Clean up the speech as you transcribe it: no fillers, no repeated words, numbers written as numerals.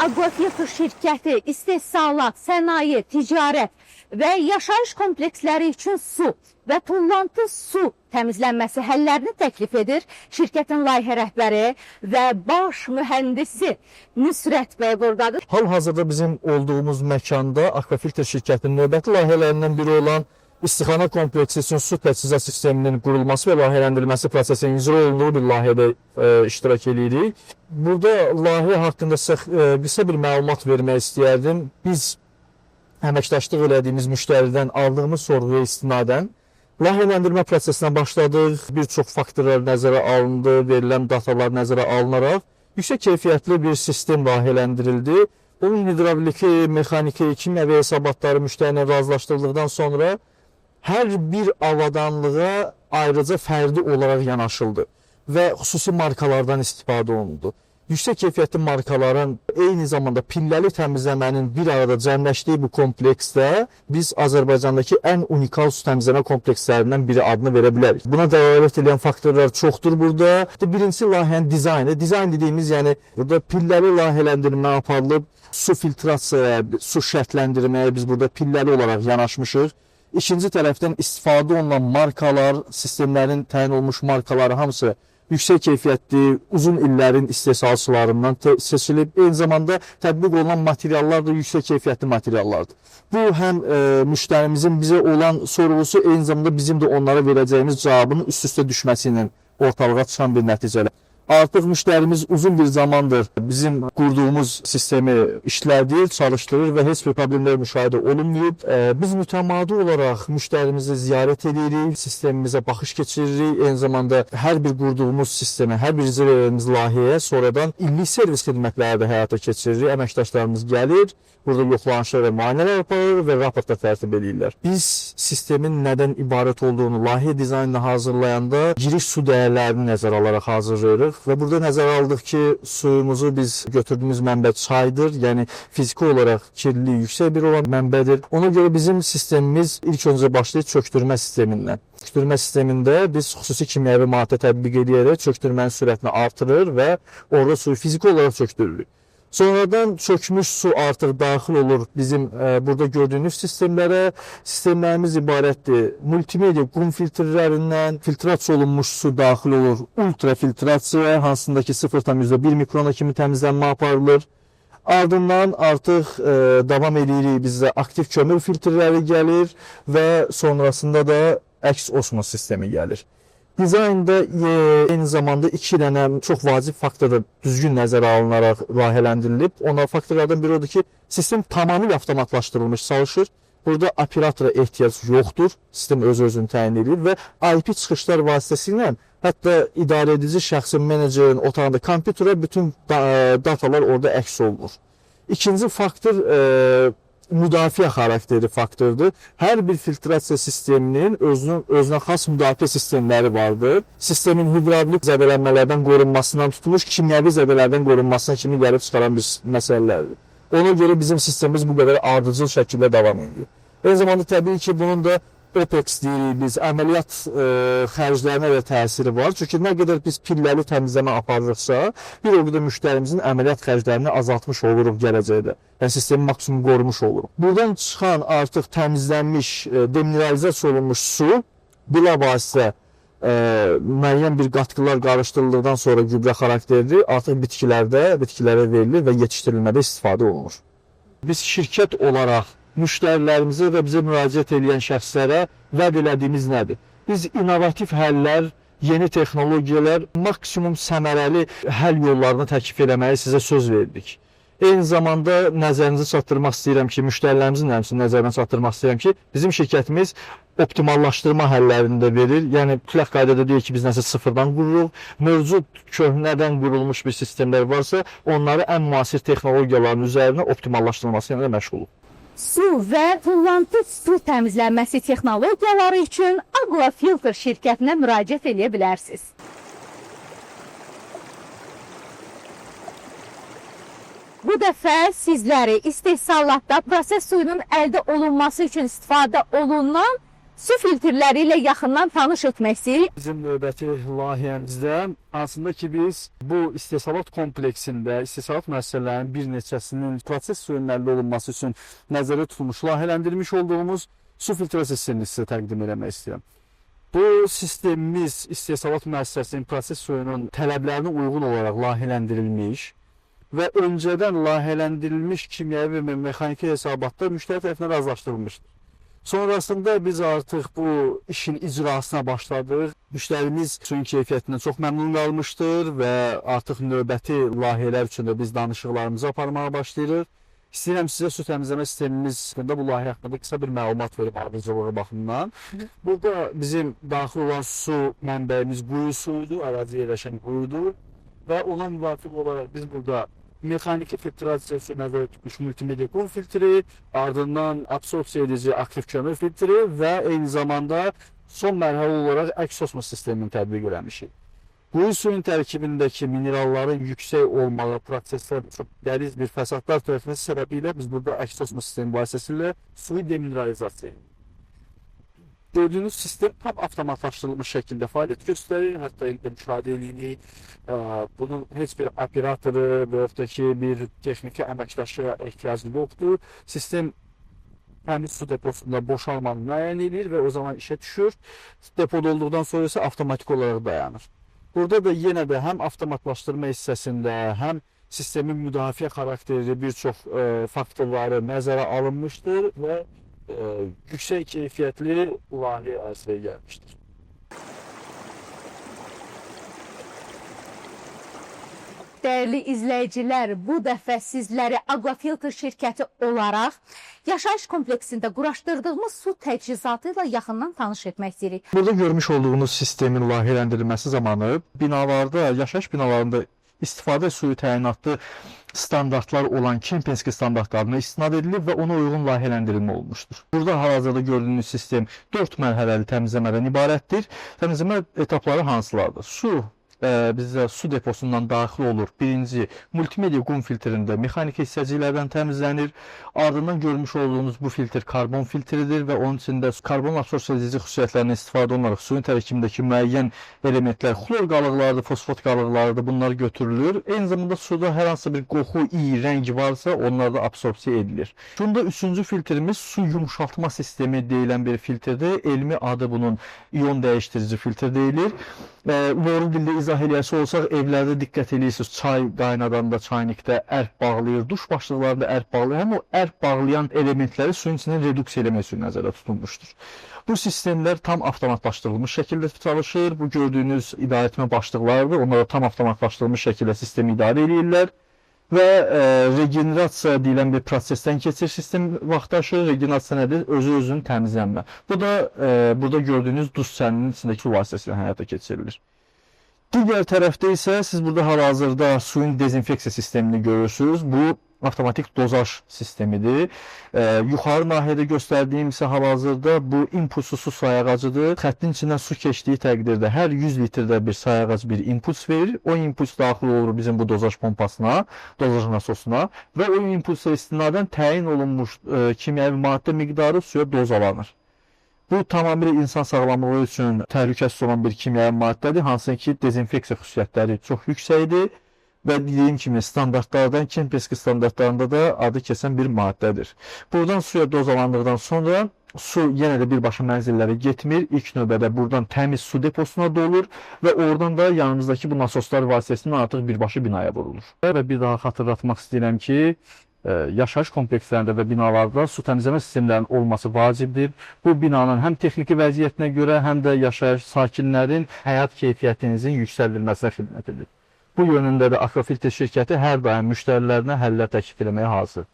Aquafiltr şirkəti istehsalat, sənaye, ticarət və yaşayış kompleksləri üçün su və tullantı su təmizlənməsi həllərini təklif edir. Şirkətin layihə rəhbəri və baş mühəndisi Nüsrət bəy buradadır. Hal-hazırda bizim olduğumuz məkanda Aquafiltr şirkətinin növbəti layihələrindən biri olan İstixana kompleksi üçün su təchizat sisteminin qurulması və layihələndirilməsi prosesinin icra olunduğu bir layihədə iştirak edirik. Burada layihə haqqında qısa bir məlumat vermək istəyərdim. Biz əməkdaşlıq elədiyimiz müştəridən aldığımız sorğuya istinadən layihələndirmə prosesinə başladıq. Bir çox faktorlar nəzərə alındı, verilən datalar nəzərə alınaraq yüksək keyfiyyətli bir sistem layihələndirildi. Onun hidravliki, mexaniki, kimyəvi hesabatları müştərinə razılaşdırıldıqdan sonra hər bir avadanlığa ayrıca fərdi olaraq yanaşıldı və xüsusi markalardan istifadə olundu. Yüksək keyfiyyətli markaların eyni zamanda pilləli təmizləmənin bir arada cəmləşdiyi bu kompleksdə biz Azərbaycandakı ən unikal su təmizləmə komplekslərindən biri adını verə bilərik. Buna dəlalət edən faktorlar çoxdur burada. Birincisi layihənin dizaynı. Dizayn dediyimiz, yəni burada pilləli layihələndirmə aparılıb, su filtrasiyaya, su şərtləndirməyə biz burada pilləli olaraq yanaşmışıq. İkinci tərəfdən istifadə olunan markalar, sistemlərin təyin olunmuş markaları hamısı yüksək keyfiyyətli, uzun illərin istehsalçılarından seçilib. Eyni zamanda tətbiq olunan materiallar da yüksək keyfiyyətli materiallardır. Bu həm müştərimizin bizə olan sorğusu, eyni zamanda bizim də onlara verəcəyimiz cavabın üst-üstə düşməsi ilə ortalığa çıxan bir nəticələr. Artıq müştərimiz uzun bir zamandır bizim qurduğumuz sistemi işlədir, çalışdırır və heç bir problemlər müşahidə olunmayıb. Biz mütəmadi olaraq müştərimizi ziyarət edirik, sistemimizə baxış keçiririk. Eyni zamanda hər bir qurduğumuz sistemə, hər bir icra etdiyimiz layihəyə sonradan illik servis xidmətləri də həyata keçiririk. Əməkdaşlarımız gəlir, burada yoxlanışlar və müayinələr aparır və raportlar tərtib edirlər. Biz sistemin nədən ibarət olduğunu layihə dizaynını hazırlayanda giriş su dəyərlərini nəzərə alaraq hazırlayırıq. Və burada nəzərə aldıq ki, suyumuzu biz götürdüyümüz mənbə çaydır, yəni fiziki olaraq kirliliyi yüksək bir olan mənbədir. Ona görə bizim sistemimiz ilk öncə başlayır çöktürmə sistemindən. Çöktürmə sistemində biz xüsusi kimyəvi maddə tətbiq edərək çöktürmənin sürətini artırır və orada suyu fiziki olaraq çöktürürük. Sonradan çökmüş su artıq daxil olur bizim burada gördüyünüz sistemlərə. Sistemlərimiz ibarətdir. Multimedia qum filtrlərindən filtrasiya olunmuş su daxil olur. Ultrafiltrasiya, hansındakı 0,1 mikrona kimi təmizlənmə aparılır. Ardından artıq davam edirik, bizdə aktiv kömür filtrləri gəlir və sonrasında da əks osmos sistemi gəlir. Dizaynda eyni zamanda iki dənə çox vacib faktor düzgün nəzərə alınaraq layihələndirilib. Onlar faktorlardan biri odur ki, sistem tamamilə avtomatlaşdırılmış çalışır. Burada operatora ehtiyac yoxdur. Sistem öz-özünü təyin edir və IP çıxışlar vasitəsilə hətta idarə edici şəxsin, menecerin otağında kompüterə bütün datalar orada əks olunur. İkinci faktor müdafiə xarakterli faktordur. Hər bir filtrasiya sisteminin özünə xas müdafiə sistemləri vardır. Sistemin hidravlik zədələnmələrdən qorunmasından tutulmuş, kimyəvi zədələrdən qorunmasına kimi gəlib çıxaran bir məsələlərdir. Ona görə bizim sistemimiz bu qədər ardıcıl şəkildə davam edir. Eyni zamanda təbii ki, bunun da OPEX deyirik biz, əməliyyat xərclərinə də təsiri var. Çünki nə qədər biz pilləli təmizləmə aparırıqsa, bir o qədər müştərimizin əməliyyat xərclərini azaltmış oluruq gələcəkdə. Yəni, sistemi maksimum qorumuş oluruq. Buradan çıxan artıq təmizlənmiş, demineralizasiya olunmuş su, bila vasitə müəyyən bir qatqılar qarışdırıldıqdan sonra gübrə xarakterli artıq bitkilərə verilir və yetişdirilmədə istifadə olunur. Biz şirkət olaraq müştərilərimizə və bizə müraciət edən şəxslərə vəd elədiyimiz nədir? Biz innovativ həllər, yeni texnologiyalar, maksimum səmərəli həll yollarını təklif eləməyi sizə söz verdik. Eyni zamanda nəzərinizə çatdırmaq istəyirəm ki, müştərilərimizin nəzərinə çatdırmaq istəyirəm ki, bizim şirkətimiz optimallaşdırma həllərini də verir. Yəni, mütləq qaydada deyir ki, biz nəsə sıfırdan qururuq. Mövcud köhnədən qurulmuş bir sistemlər varsa, onları ən müasir texnologiyaların üzərinə optimallaşdırılması ilə məşğuluq. Su və tullantı su təmizlənməsi texnologiyaları üçün Aquafiltr şirkətinə müraciət edə bilərsiniz. Bu dəfə sizləri istehsalatda proses suyunun əldə olunması üçün istifadə olunan su filtrləri ilə yaxından tanış etmək istəyirik. Bizim növbəti layihəmizdə aslında ki biz bu istehsalat kompleksində istehsalat müəssisələrinin bir neçəsinin proses suyunun əldə olunması üçün nəzərdə tutulmuş, layihələndirilmiş olduğumuz su filtrasiya sistemini sizə təqdim etmək istəyirəm. Bu sistemimiz istehsalat müəssisəsinin proses suyunun tələblərinə uyğun olaraq layihələndirilmiş və öncədən layihələndirilmiş kimyəvi və mexaniki hesabatlar müştəri tərəfindən razılaşdırılmışdır. Sonrasında biz artıq bu işin icrasına başladıq. Müştərimiz suyun keyfiyyətindən çox məmnun qalmışdır və artıq növbəti layihələr üçün də biz danışıqlarımızı aparmağa başlayırıq. İstəyirəm sizə su təmizləmə sistemimiz haqqında, bu layihə haqqında qısa bir məlumat verim ardıcılığı baxımından. Burada bizim daxil olan su mənbəyimiz quyu suyudur, əraziyə yerləşən quyudur və ona müvafiq olaraq biz burada mexaniki filtrasiyası nəzərdə tutmuş multimedia qum filtri, ardından absorpsiya edici aktiv kömür filtri və eyni zamanda son mərhələ olaraq əks osmos sistemini tətbiq eləmişik. Quyu suyun tərkibindəki mineralların yüksək olmağı, prosesdə çox dəriz bir fəsadlar törətməsi səbəbilə biz burada əks osmos sistemi vasitəsilə suyu demineralizasiya edirik. Gördüyünüz sistem tam avtomatlaşdırılmış şəkildə fəaliyyət göstərir. Hətta indi müşahidə edirik. Bunun heç bir operatoru və ya ki bir texniki əməkdaşa ehtiyacı yoxdur. Sistem təmiz su deposunda boşalmanı müəyyən edir və o zaman işə düşür. Depo dolduqdan sonra isə avtomatik olaraq dayanır. Burada da yenə də həm avtomatlaşdırma hissəsində, həm sistemin müdafiə xarakterli bir çox faktorları nəzərə alınmışdır və yüksək keyfiyyətli layihə ərsəyə gəlmişdir. Dəyərli izləyicilər, bu dəfə sizləri Aquafilter şirkəti olaraq yaşayış kompleksində quraşdırdığımız su təchizatı ilə yaxından tanış etmək istəyirik. Burada görmüş olduğunuz sistemin layihələndirilməsi zamanı binalarda, yaşayış binalarında istifadə suyu təyinatlı standartlar olan Kempenski standartlarına istinad edilib və ona uyğun layihələndirilmə olmuşdur. Burada hal-hazırda gördüyünüz sistem 4 mərhələli təmizləmədən ibarətdir. Təmizləmə etapları hansılardır? Su bizdə su deposundan daxil olur. Birinci, multimedia qum filtrində mexaniki hissəciklərdən təmizlənir. Ardından görmüş olduğunuz bu filtr karbon filtridir və onun içində karbon absorpsiya edici xüsusiyyətlərindən istifadə olunaraq suyun tərkibindəki müəyyən elementlər, xlor qalıqlarıdır, fosfat qalıqlarıdır, bunlar götürülür. Eyni zamanda suda hər hansı bir qoxu, iyi, rəng varsa onlar da absorpsiya edilir. Bunda üçüncü filtrimiz su yumuşaltma sistemi deyilən bir filtrdir. Elmi adı bunun iyon dəyişdirici filtr deyilir. Doğru dildə izah eləyəsi olsaq, evlərdə diqqət eləyirsiniz, çay qaynadanda çaynikdə ərk bağlayır, duş başlıqlarında ərk bağlayır. Həm o ərk bağlayan elementləri suyun içindən reduksiya eləmək üçün nəzərdə tutulmuşdur. Bu sistemlər tam avtomatlaşdırılmış şəkildə çalışır. Bu gördüyünüz idarəetmə başlıqlardır. Onlar tam avtomatlaşdırılmış şəkildə sistemi idarə edirlər. Və regenerasiya deyilən bir prosesdən keçir sistem vaxtaşırı. Regenerasiya nədir? Özü-özünün təmizlənmə. Bu da burada gördüyünüz duz çəninin içindəki su vasitəsilə həyata keçirilir. Digər tərəfdə isə siz burada hal-hazırda suyun dezinfeksiya sistemini görürsünüz. Bu avtomatik dozaj sistemidir. Yuxarı nahiyədə göstərdiyim isə hal-hazırda bu impulslu su sayğacıdır. Xəttin içindən su keçdiyi təqdirdə hər 100 litrdə bir sayğac bir impuls verir. O impuls daxil olur bizim bu dozaj pompasına, dozaj nasosuna və o impulsa istinadən təyin olunmuş kimyəvi maddə miqdarı suya dozalanır. Bu tamamilə insan sağlamlığı üçün təhlükəsiz olan bir kimyəvi maddədir, hansı ki dezinfeksiya xüsusiyyətləri çox yüksəkdir. Və dediyim kimi standartlardan, Kempenski standartlarında da adı keçən bir maddədir. Buradan suya dozalandıqdan sonra su yenə də birbaşa mənzillərə getmir. İlk növbədə buradan təmiz su deposuna dolur və oradan da yanımızdakı bu nasoslar vasitəsilə artıq birbaşa binaya vurulur. Və bir daha xatırlatmaq istəyirəm ki, yaşayış komplekslərində və binalarda su təmizləmə sistemlərinin olması vacibdir. Bu binanın həm texniki vəziyyətinə görə, həm də yaşayış sakinlərin həyat keyfiyyətinizin yüksəldilməsinə xidmət edir. Bu yönündə də Aquafilter şirkəti hər daim müştərilərinə həllər təklif etməyə hazırdır.